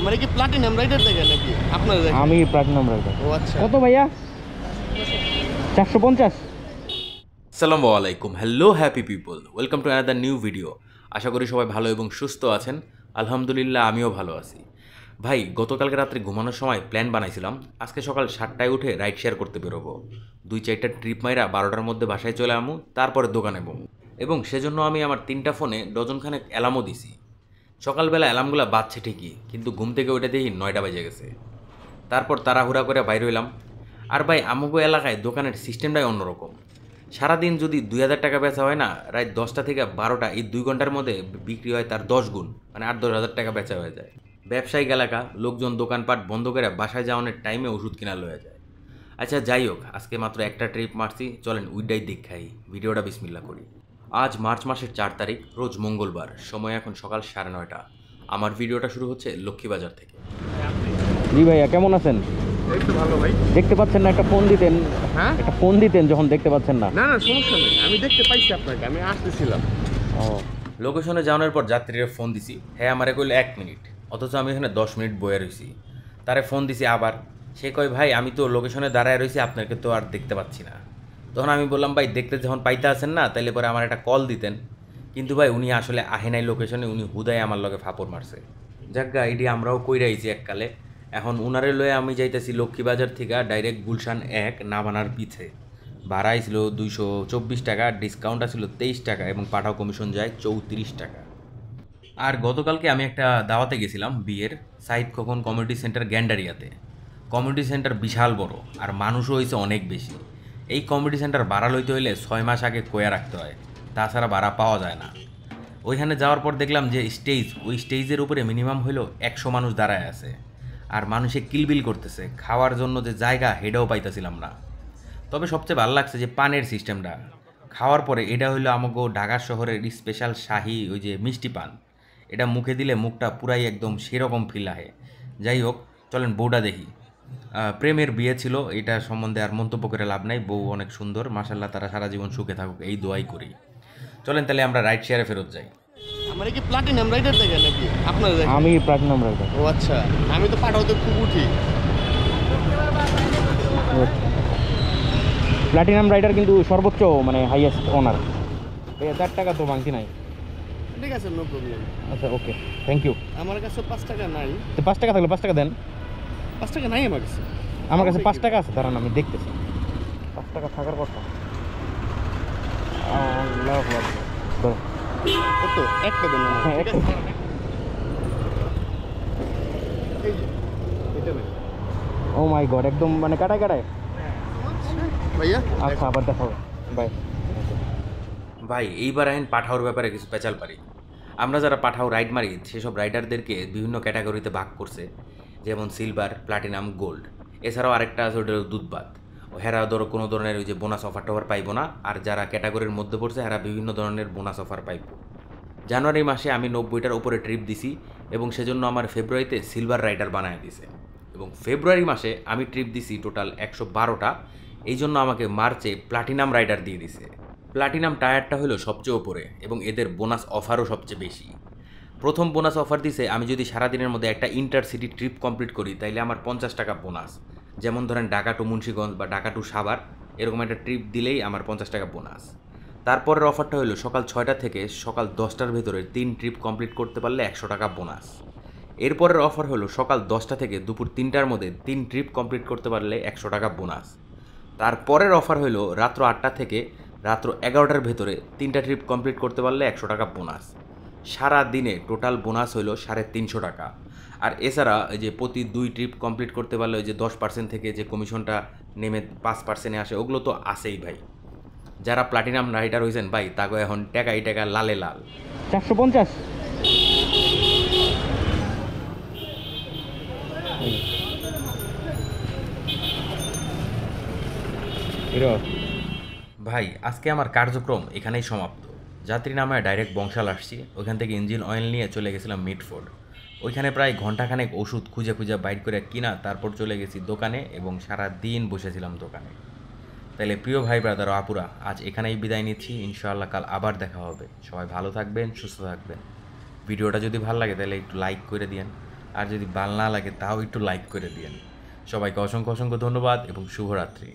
আমার কি platinum rider দেখেন নাকি আপনার দেখেন? আমি প্লাটিনাম রাইডার। ও আচ্ছা। কত ভাইয়া? 450। আসসালামু আলাইকুম, hello happy people, welcome to another new video. আশা করি সবাই ভালো এবং সুস্থ আছেন। আলহামদুলিল্লাহ আমিও ভালো আছি। ভাই, গতকালকে রাত্রে ঘুমানোর সময় প্ল্যান বানাইছিলাম আজকে সকাল 7টায় উঠে রাইড শেয়ার করতে বেরোবো। 2-4টা ট্রিপ মাইরা 12টার মধ্যে বাসায় চলে আমু, তারপরে দোকানে বমু। এবং সেজন্য আমি আমার 3টা ফোনে ডজনখানেক অ্যালার্মও দিছি। সকালবেলা অ্যালার্মগুলো বাজছে ঠিকই, কিন্তু ঘুম থেকে ওইটা দেখি 9টা বেজে গেছে। তারপর তাড়াহুড়া করে বাইর হইলাম। আর ভাই, আমগো এলাকায় দোকানের সিস্টেমটাই অন্যরকম। সারাদিন যদি 2,000 টাকা বেচা হয় না, রাত 10টা থেকে 12টা এই 2 ঘন্টার মধ্যে বিক্রি হয় তার 10 গুণ, মানে 8-10 হাজার টাকা বেচা হয়ে যায়। ব্যবসায়িক এলাকা, লোকজন দোকানপাট বন্ধ করে বাসায় যাওয়ানোর টাইমে ওষুধ কিনা লয়ে যায়। আচ্ছা যাই হোক, আজকে মাত্র একটা ট্রিপ মারছি, চলেন উইডাই দেখাই। ভিডিওটা বিসমিল্লাহ করি। আজ মার্চ মাসের 4 তারিখ, রোজ মঙ্গলবার, সময় এখন সকাল 9:30। আমার ভিডিওটা শুরু হচ্ছে লক্ষ্মীবাজার থেকে। জি ভাইয়া, কেমন আছেন? এই তো ভালো ভাই। দেখতে পাচ্ছেন না? একটা ফোন দিতেন। হ্যাঁ, একটা ফোন দিতেন যখন দেখতে পাচ্ছেন না। না না সমস্যা নেই, আমি দেখতে পাইছি আপনাকে, আমি আসতেছিলাম। ও লোকেশনে যাওয়ানোর পর যাত্রীরা ফোন দিছি, হ্যাঁ আমারে কইলো 1 মিনিট, অথচ আমি এখানে 10 মিনিট বয়ে রয়েছি। তারে ফোন দিছি আবার, সে কয় ভাই আমি তো লোকেশনে দাঁড়ায় রয়েছি, আপনাকে তো আর দেখতে পাচ্ছি না। তখন আমি বললাম ভাই দেখতে যখন পাইতে আছেন না, তাইলে পরে আমার একটা কল দিতেন। কিন্তু ভাই উনি আসলে আহে নাই লোকেশনে, উনি হুদায় আমার লগে ফাপড় মারছে। যাজ্ঞা এটি আমরাও কইরাইছি এককালে। এখন উনারে লয়ে আমি যাইতেছি লক্ষ্মীবাজার থেকে ডাইরেক্ট গুলশান 1 নাবানার পিছে। ভাড়া ছিল 224 টাকা, ডিসকাউন্ট ছিল 23 টাকা এবং পাঠাও কমিশন যায় 34 টাকা। আর গতকালকে আমি একটা দাওয়াতে গেছিলাম বিয়ের, সাইদ খোকন কমিউনিটি সেন্টার গ্যান্ডারিয়াতে। কমিউনিটি সেন্টার বিশাল বড় আর মানুষও হয়েছে অনেক বেশি। এই কমিউনিটি সেন্টার ভাড়া লইতে হইলে 6 মাস আগে কয়া রাখতে হয়, তাছাড়া ভাড়া পাওয়া যায় না। ওইখানে যাওয়ার পর দেখলাম যে স্টেজ, ওই স্টেজের উপরে মিনিমাম হইলো 100 মানুষ দাঁড়ায় আছে। আর মানুষে কিলবিল করতেছে, খাওয়ার জন্য যে জায়গা হেডাও পাইতেছিলাম না। তবে সবচেয়ে ভালো লাগছে যে পানের সিস্টেমটা। খাওয়ার পরে এটা হইলো আমাকে ঢাকা শহরের স্পেশাল শাহি ওই যে মিষ্টি পান। এটা মুখে দিলে মুখটা পুরাই একদম সেরকম ফিল আহে। যাই হোক, চলেন বউটা দেখি। প্রেমের বিয়ে ছিল, এটা সম্বন্ধে আর মন্তব্য করে লাভ নাই। বউ অনেক সুন্দর, মাশাল্লাহ, তারা সারা জীবন সুখে থাকুক এই দোয়াই করি। চলেন তাহলে আমরা রাইড শেয়ারে ফেরত যাই। আমার কি প্লাটিনাম রাইডার দেখেন নাকি আপনার দেখেন? আমি প্লাটিনাম রাইডার। ও আচ্ছা, আমি তো পাঠাওতে খুব উঠি। প্লাটিনাম রাইডার কিন্তু সর্বোচ্চ মানে হাইয়েস্ট অনার। ভাইয়া 4 টাকা তো বাংতি নাই। ঠিক আছে, নো প্রবলেম। আচ্ছা ওকে, থ্যাংক ইউ। আমার কাছে 5 টাকা নাই। তো 5 টাকা থাকলে 5 টাকা দেন। 5 টাকা নাই আমার কাছে। আমার কাছে 5 টাকা আছে, দাঁড়ান আমি দেখতেছি। 5 টাকা থাকার কথা। আল্লাহু আকবার। ধরো। কত? একটা দেন আমার। হ্যাঁ, ঠিক একটা। আছে? এই যে, এটা নেন। ও মাই গড, একদম মানে কাটায় কাটায়। ভাইয়া আচ্ছা, আবার দেখা হবে। বাই। ভাই এইবার আইন পাঠাওর ব্যাপারে কিছু পেঁচাল পারি। আমরা যারা পাঠাও রাইড মারি সেসব রাইডারদেরকে বিভিন্ন ক্যাটাগরিতে ভাগ করছে, যেমন সিলভার, প্লাটিনাম, গোল্ড। এছাড়াও আরেকটা আছে, ওটা হলো দুধবাত। হেরা ধরো কোনো ধরনের ওই যে বোনাস অফার টফার পাইবো না, আর যারা ক্যাটাগরির মধ্যে পড়ছে হেরা বিভিন্ন ধরনের বোনাস অফার পাইব। জানুয়ারি মাসে আমি 90টার উপরে ট্রিপ দিছি এবং সেজন্য আমার ফেব্রুয়ারিতে সিলভার রাইডার বানায় দিছে। এবং ফেব্রুয়ারি মাসে আমি ট্রিপ দিছি টোটাল 112টা, এই জন্য আমাকে মার্চে প্লাটিনাম রাইডার দিয়ে দিছে। প্লাটিনাম টায়ারটা হলো সবচেয়ে ওপরে এবং এদের বোনাস অফারও সবচেয়ে বেশি। প্রথম বোনাস অফার দিছে, আমি যদি সারাদিনের মধ্যে একটা ইন্টারসিটি ট্রিপ কমপ্লিট করি তাইলে আমার 50 টাকা বোনাস। যেমন ধরেন ঢাকা টু মুন্সিগঞ্জ বা ঢাকা টু সাভার, এরকম একটা ট্রিপ দিলেই আমার 50 টাকা বোনাস। তারপরের অফারটা হলো সকাল 6টা থেকে সকাল 10টার ভেতরে 3 ট্রিপ কমপ্লিট করতে পারলে 100 টাকা বোনাস। এরপরের অফার হলো সকাল 10টা থেকে দুপুর 3টার মধ্যে 3 ট্রিপ কমপ্লিট করতে পারলে 100 টাকা বোনাস। তারপরের অফার হলো রাত্র 8টা থেকে রাত্র 11টার ভেতরে 3টা ট্রিপ কমপ্লিট করতে পারলে 100 টাকা বোনাস। সারা দিনে টোটাল বোনাস হলো 350 টাকা। আর এছাড়া এই যে প্রতি 2 ট্রিপ কমপ্লিট করতে পারলে ওই যে 10% থেকে যে কমিশনটা নেমে 5%-এ আসে, ওগুলো তো আসেই ভাই। যারা প্লাটিনাম রাইডার হয়েছেন ভাই, তাকে এখন টাকাই টাকা, লালে লাল। 450। ভাই আজকে আমার কার্যক্রম এখানেই সমাপ্ত। যাত্রী নামায় ডাইরেক্ট বংশাল আসছি, ওইখান থেকে ইঞ্জিন অয়েল নিয়ে চলে গেছিলাম মিডফোর্ড। ওইখানে প্রায় ঘন্টাখানেক ওষুধ খুঁজে খুঁজে বাইর করে কিনা তারপর চলে গেছি দোকানে এবং সারা দিন বসেছিলাম দোকানে। তাহলে প্রিয় ভাই ব্রাদার ও আপুরা, আজ এখানেই বিদায় নিচ্ছি। ইনশাআল্লাহ কাল আবার দেখা হবে। সবাই ভালো থাকবেন, সুস্থ থাকবেন। ভিডিওটা যদি ভালো লাগে তাহলে একটু লাইক করে দিয়েন। আর যদি ভাল না লাগে তাও একটু লাইক করে দিয়েন। সবাইকে অসংখ্য অসংখ্য ধন্যবাদ এবং শুভরাত্রি।